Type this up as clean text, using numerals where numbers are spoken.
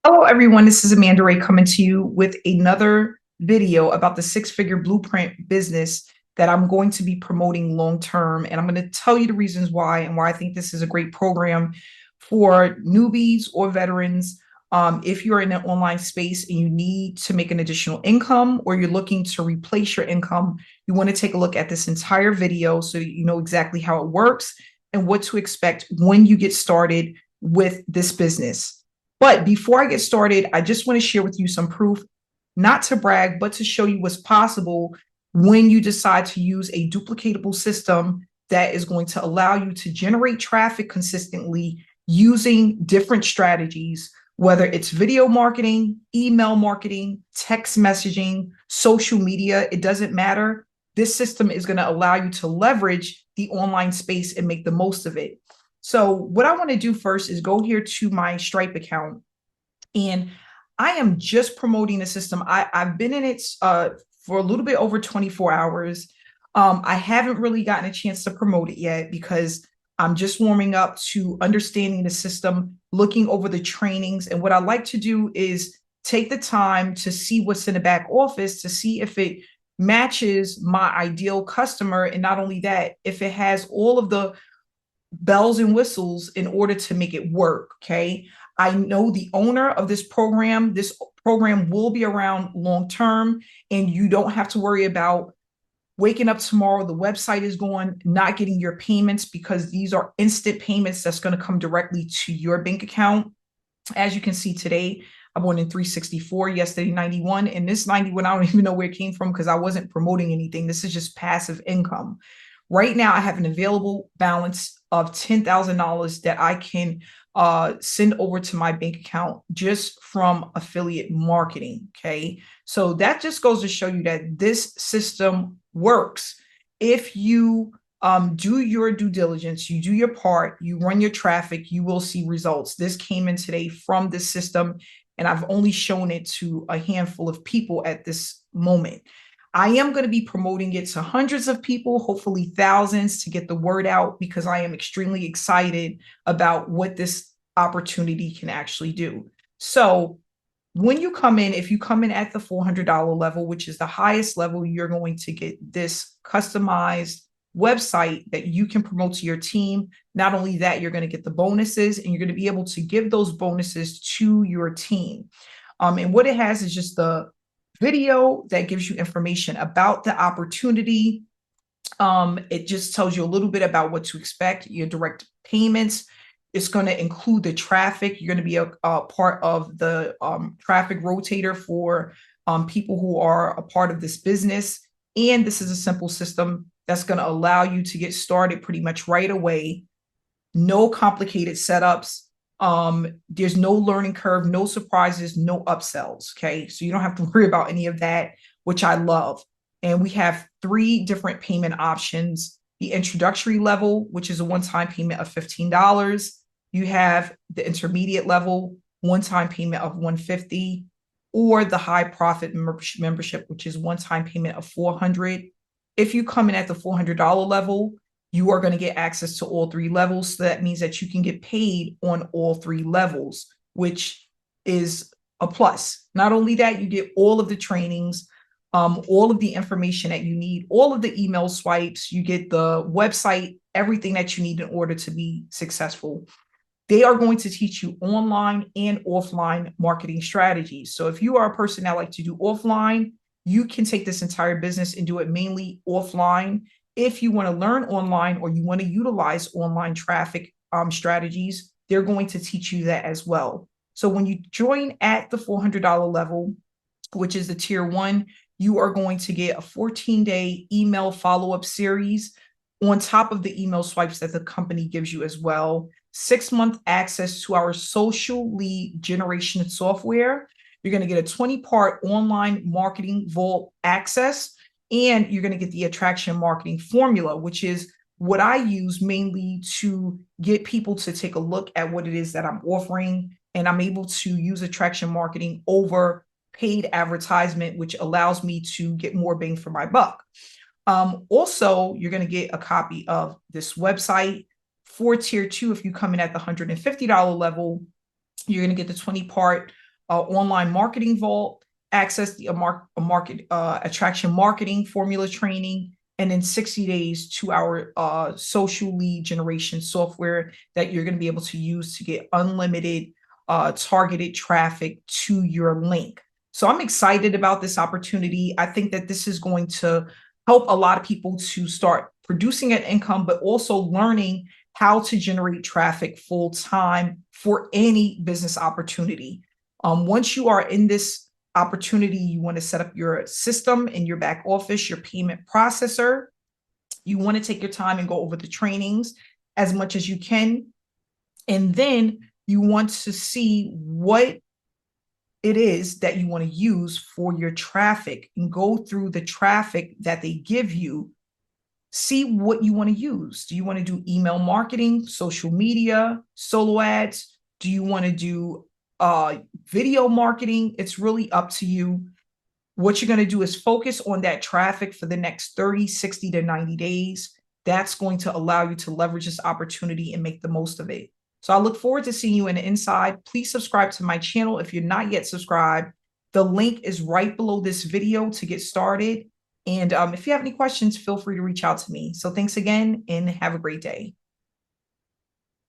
Hello, everyone. This is Amanda Ray coming to you with another video about the six-figure blueprint business that I'm going to be promoting long term. And I'm going to tell you the reasons why and why I think this is a great program for newbies or veterans. If you're in an online space and you need to make an additional income or you're looking to replace your income, you want to take a look at this entire video so you know exactly how it works and what to expect when you get started with this business. But before I get started, I just want to share with you some proof, not to brag, but to show you what's possible when you decide to use a duplicatable system that is going to allow you to generate traffic consistently using different strategies, whether it's video marketing, email marketing, text messaging, social media, it doesn't matter. This system is going to allow you to leverage the online space and make the most of it. So what I want to do first is go here to my Stripe account, and I am just promoting the system. I've been in it for a little bit over 24 hours. I haven't really gotten a chance to promote it yet because I'm just warming up to understanding the system, looking over the trainings. And what I like to do is take the time to see what's in the back office to see if it matches my ideal customer. And not only that, if it has all of the bells and whistles in order to make it work. Okay. I know the owner of this program. This program will be around long term, and you don't have to worry about waking up tomorrow, the website is gone, not getting your payments, because these are instant payments that's going to come directly to your bank account. As you can see today, I won in 364, yesterday 91, and this 91, I don't even know where it came from because I wasn't promoting anything. This is just passive income. Right now, I have an available balance of $10,000 that I can send over to my bank account just from affiliate marketing. Okay. So that just goes to show you that this system works. If you do your due diligence, you do your part, you run your traffic, you will see results. This came in today from this system, and I've only shown it to a handful of people at this moment. I am going to be promoting it to hundreds of people, hopefully thousands, to get the word out, because I am extremely excited about what this opportunity can actually do. So when you come in, if you come in at the $400 level, which is the highest level, you're going to get this customized website that you can promote to your team. Not only that, you're going to get the bonuses, and you're going to be able to give those bonuses to your team. And what it has is just the video that gives you information about the opportunity. It just tells you a little bit about what to expect, your direct payments. It's going to include the traffic. You're going to be a part of the traffic rotator for people who are a part of this business. And this is a simple system that's going to allow you to get started pretty much right away. No complicated setups. There's no learning curve, no surprises, no upsells. Okay. So you don't have to worry about any of that, which I love. And we have 3 different payment options. The introductory level, which is a one-time payment of $15. You have the intermediate level, one-time payment of $150, or the high profit membership, which is one-time payment of $400. If you come in at the $400 level, you are going to get access to all 3 levels. So that means that you can get paid on all 3 levels, which is a plus. Not only that, you get all of the trainings, all of the information that you need, all of the email swipes, you get the website, everything that you need in order to be successful. They are going to teach you online and offline marketing strategies. So if you are a person that likes to do offline, you can take this entire business and do it mainly offline. If you want to learn online or you want to utilize online traffic strategies, they're going to teach you that as well. So when you join at the $400 level, which is the tier 1, you are going to get a 14-day email follow-up series on top of the email swipes that the company gives you as well. 6-month access to our social lead generation software. You're going to get a 20-part online marketing vault access. And you're going to get the attraction marketing formula, which is what I use mainly to get people to take a look at what it is that I'm offering. And I'm able to use attraction marketing over paid advertisement, which allows me to get more bang for my buck. Also, you're going to get a copy of this website. For tier 2, if you come in at the $150 level, you're going to get the 20-part online marketing vault, access the market attraction marketing formula training, and in 60 days to our social lead generation software that you're going to be able to use to get unlimited targeted traffic to your link. So I'm excited about this opportunity. I think that this is going to help a lot of people to start producing an income, but also learning how to generate traffic full time for any business opportunity. Once you are in this opportunity, you want to set up your system in your back office, your payment processor. You want to take your time and go over the trainings as much as you can. And then you want to see what it is that you want to use for your traffic and go through the traffic that they give you. See what you want to use. Do you want to do email marketing, social media, solo ads? Do you want to do video marketing? It's really up to you. What you're going to do is focus on that traffic for the next 30, 60 to 90 days. That's going to allow you to leverage this opportunity and make the most of it. So I look forward to seeing you in the inside. Please subscribe to my channel if you're not yet subscribed. The link is right below this video to get started. And if you have any questions, feel free to reach out to me. So thanks again and have a great day.